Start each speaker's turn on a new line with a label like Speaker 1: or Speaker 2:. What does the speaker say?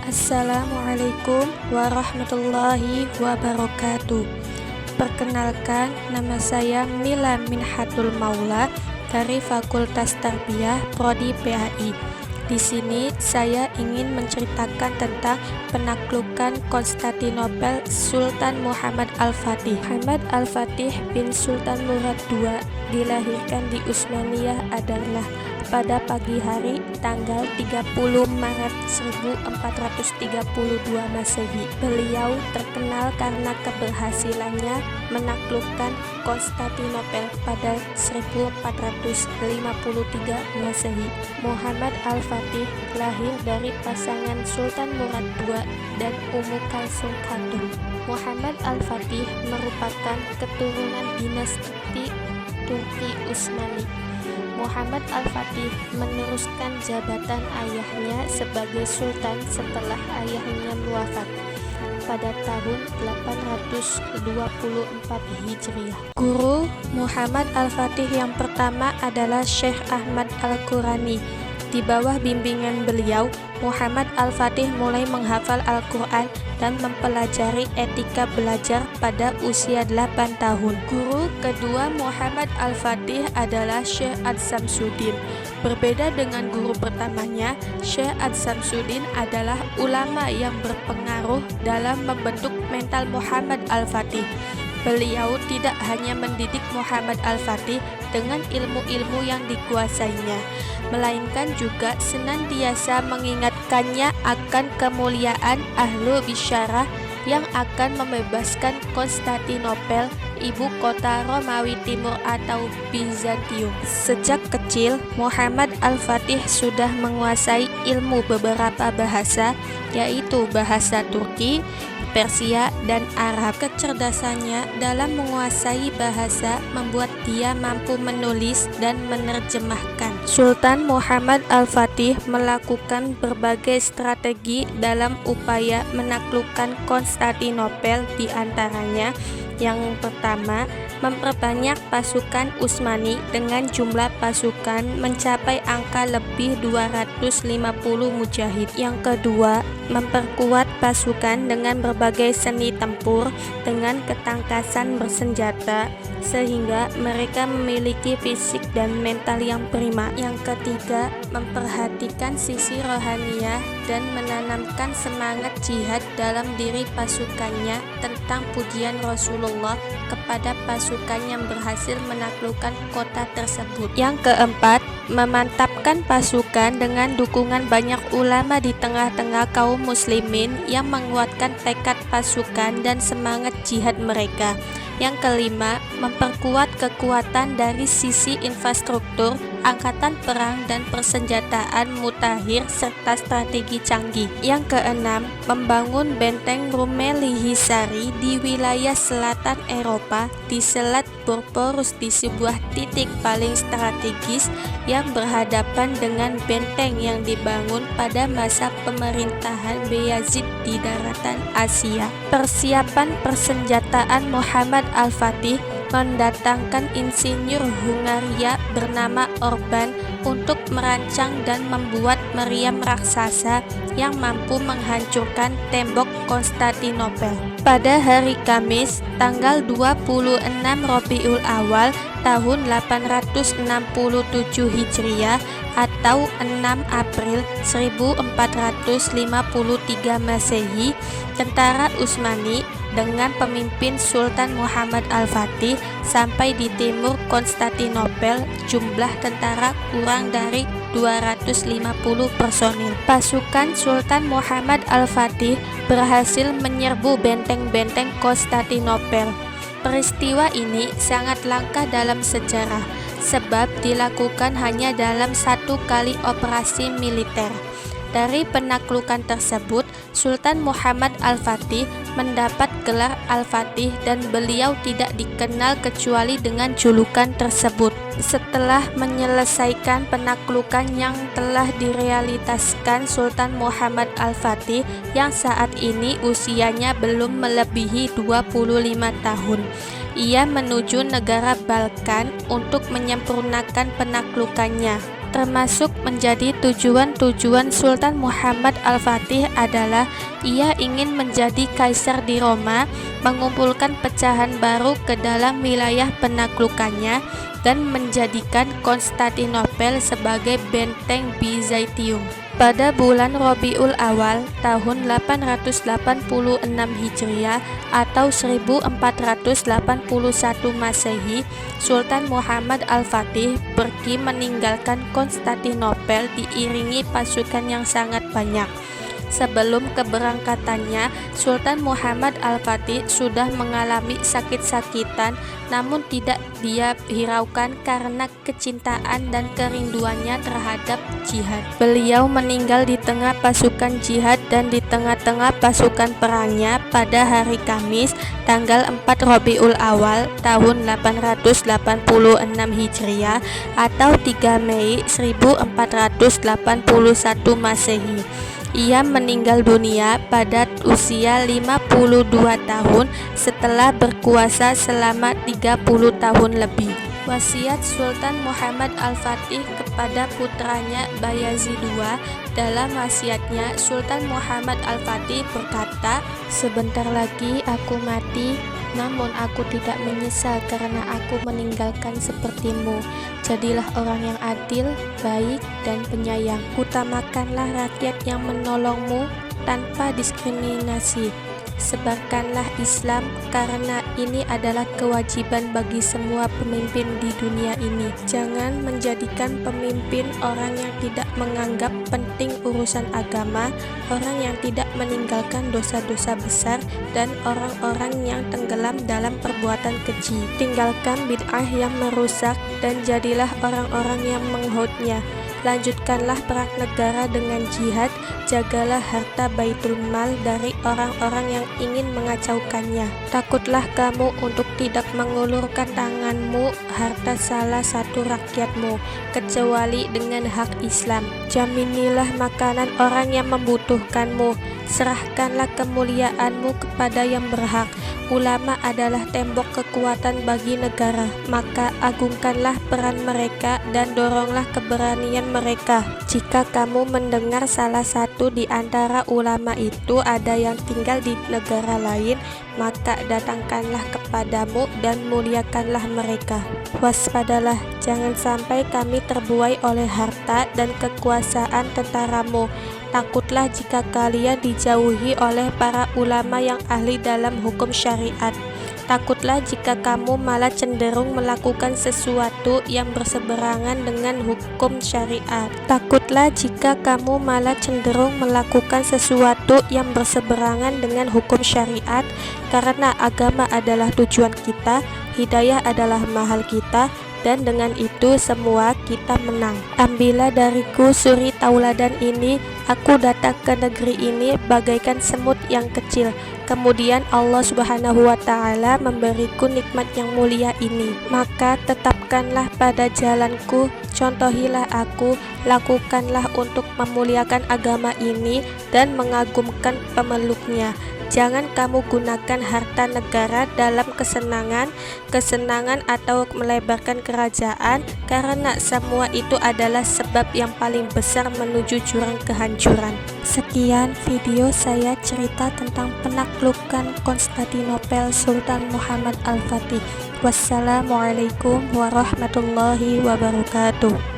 Speaker 1: Assalamualaikum warahmatullahi wabarakatuh. Perkenalkan, nama saya Mila Minhatul Maula dari Fakultas Tarbiyah Prodi PAI. Di sini saya ingin menceritakan tentang penaklukan Konstantinopel Sultan Muhammad Al-Fatih. Muhammad Al-Fatih bin Sultan Murad II dilahirkan di Utsmaniyah adalah pada pagi hari tanggal 30 Maret 1432 Masehi. Beliau terkenal karena keberhasilannya menaklukkan Konstantinopel pada 1453 Masehi. Muhammad Al-Fatih lahir dari pasangan Sultan Murad II dan Ummu Kalsum Khatun. Muhammad Al-Fatih merupakan keturunan dinasti Turki Utsmani. Muhammad Al-Fatih meneruskan jabatan ayahnya sebagai sultan setelah ayahnya wafat pada tahun 824 Hijriah. Guru Muhammad Al-Fatih yang pertama adalah Syekh Ahmad Al-Qurani. Di bawah bimbingan beliau, Muhammad Al-Fatih mulai menghafal Al-Quran dan mempelajari etika belajar pada usia 8 tahun. Guru kedua Muhammad Al-Fatih adalah Syekh Ad-Samsuddin. Berbeda dengan guru pertamanya, Syekh Ad-Samsuddin adalah ulama yang berpengaruh dalam membentuk mental Muhammad Al-Fatih. Beliau tidak hanya mendidik Muhammad Al-Fatih dengan ilmu-ilmu yang dikuasainya, melainkan juga senantiasa mengingatkannya akan kemuliaan Ahlu Bisyarah yang akan membebaskan Konstantinopel, ibu kota Romawi Timur atau Bizantium. Sejak kecil, Muhammad Al-Fatih sudah menguasai ilmu beberapa bahasa, yaitu bahasa Turki, Persia, dan Arab. Kecerdasannya dalam menguasai bahasa membuat dia mampu menulis dan menerjemahkan. Sultan Muhammad Al-Fatih melakukan berbagai strategi dalam upaya menaklukkan Konstantinopel, di antaranya yang pertama, memperbanyak pasukan Utsmani dengan jumlah pasukan mencapai angka lebih 250 mujahid. Yang kedua, memperkuat pasukan dengan berbagai seni tempur dengan ketangkasan bersenjata sehingga mereka memiliki fisik dan mental yang prima. Yang ketiga, memperhatikan sisi rohaniah dan menanamkan semangat jihad dalam diri pasukannya tentang pujian Rasulullah kepada pasukan yang berhasil menaklukkan kota tersebut. Yang keempat, memantapkan pasukan dengan dukungan banyak ulama di tengah-tengah kaum muslimin yang menguatkan tekad pasukan dan semangat jihad mereka. Yang kelima, memperkuat kekuatan dari sisi infrastruktur, angkatan perang dan persenjataan mutakhir serta strategi canggih. Yang keenam, membangun benteng Rumelihisari di wilayah selatan Eropa di Selat Bosporus di sebuah titik paling strategis yang berhadapan dengan benteng yang dibangun pada masa pemerintahan Bayezid di daratan Asia. Persiapan persenjataan Muhammad Al-Fatih mendatangkan insinyur Hungaria bernama Orban untuk merancang dan membuat meriam raksasa yang mampu menghancurkan tembok Konstantinopel. Pada hari Kamis, tanggal 26 Rabiul Awal tahun 867 Hijriah atau 6 April 1453 Masehi, tentara Utsmani dengan pemimpin Sultan Muhammad Al-Fatih sampai di timur Konstantinopel. Jumlah tentara kurang dari 250 personil. Pasukan Sultan Muhammad Al-Fatih berhasil menyerbu benteng-benteng Konstantinopel. Peristiwa ini sangat langka dalam sejarah, sebab dilakukan hanya dalam satu kali operasi militer. Dari penaklukan tersebut, Sultan Muhammad Al-Fatih mendapat gelar Al-Fatih dan beliau tidak dikenal kecuali dengan julukan tersebut. Setelah menyelesaikan penaklukan yang telah direalisasikan, Sultan Muhammad Al-Fatih yang saat ini usianya belum melebihi 25 tahun. Ia menuju negara Balkan untuk menyempurnakan penaklukannya. Termasuk menjadi tujuan-tujuan Sultan Muhammad Al-Fatih adalah ia ingin menjadi kaisar di Roma, mengumpulkan pecahan baru ke dalam wilayah penaklukannya, dan menjadikan Konstantinopel sebagai benteng Bizantium. Pada bulan Rabiul Awal tahun 886 Hijriah atau 1481 Masehi, Sultan Muhammad Al-Fatih pergi meninggalkan Konstantinopel diiringi pasukan yang sangat banyak. Sebelum keberangkatannya, Sultan Muhammad Al-Fatih sudah mengalami sakit-sakitan, namun tidak dia hiraukan karena kecintaan dan kerinduannya terhadap jihad. Beliau meninggal di tengah pasukan jihad dan di tengah-tengah pasukan perangnya pada hari Kamis, tanggal 4 Rabiul Awal tahun 886 Hijriah atau 3 Mei 1481 Masehi. Ia meninggal dunia pada usia 52 tahun setelah berkuasa selama 30 tahun lebih. Wasiat Sultan Muhammad Al-Fatih kepada putranya Bayazid II. Dalam wasiatnya, Sultan Muhammad Al-Fatih berkata, "Sebentar lagi aku mati, namun aku tidak menyesal karena aku meninggalkan sepertimu. Jadilah orang yang adil, baik, dan penyayang. Utamakanlah rakyat yang menolongmu tanpa diskriminasi. Sebarkanlah Islam karena ini adalah kewajiban bagi semua pemimpin di dunia ini. Jangan menjadikan pemimpin orang yang tidak menganggap penting urusan agama, orang yang tidak meninggalkan dosa-dosa besar, dan orang-orang yang tenggelam dalam perbuatan keji. Tinggalkan bid'ah yang merusak dan jadilah orang-orang yang menghutnya. Lanjutkanlah perang negara dengan jihad, jagalah harta Baitul Mal dari orang-orang yang ingin mengacaukannya. Takutlah kamu untuk tidak mengulurkan tanganmu harta salah satu rakyatmu, kecuali dengan hak Islam. Jaminilah makanan orang yang membutuhkanmu. Serahkanlah kemuliaanmu kepada yang berhak. Ulama adalah tembok kekuatan bagi negara, maka agungkanlah peran mereka dan doronglah keberanian mereka. Jika kamu mendengar salah satu di antara ulama itu ada yang tinggal di negara lain, maka datangkanlah kepadamu dan muliakanlah mereka. Waspadalah, jangan sampai kami terbuai oleh harta dan kekuasaan tentaramu. Takutlah jika kalian dijauhi oleh para ulama yang ahli dalam hukum syariat. Takutlah jika kamu malah cenderung melakukan sesuatu yang berseberangan dengan hukum syariat. Takutlah jika kamu malah cenderung melakukan sesuatu yang berseberangan dengan hukum syariat, karena agama adalah tujuan kita, hidayah adalah mahal kita, dan dengan itu semua kita menang. Ambillah dariku suri tauladan ini, aku datang ke negeri ini bagaikan semut yang kecil. Kemudian Allah Subhanahu wa Ta'ala memberiku nikmat yang mulia ini. Maka tetapkanlah pada jalanku, contohilah aku, lakukanlah untuk memuliakan agama ini dan mengagumkan pemeluknya. Jangan kamu gunakan harta negara dalam kesenangan atau melebarkan kerajaan, karena semua itu adalah sebab yang paling besar menuju jurang kehancuran. Sekian video saya cerita tentang penaklukan Konstantinopel Sultan Muhammad Al-Fatih. Wassalamualaikum warahmatullahi wabarakatuh.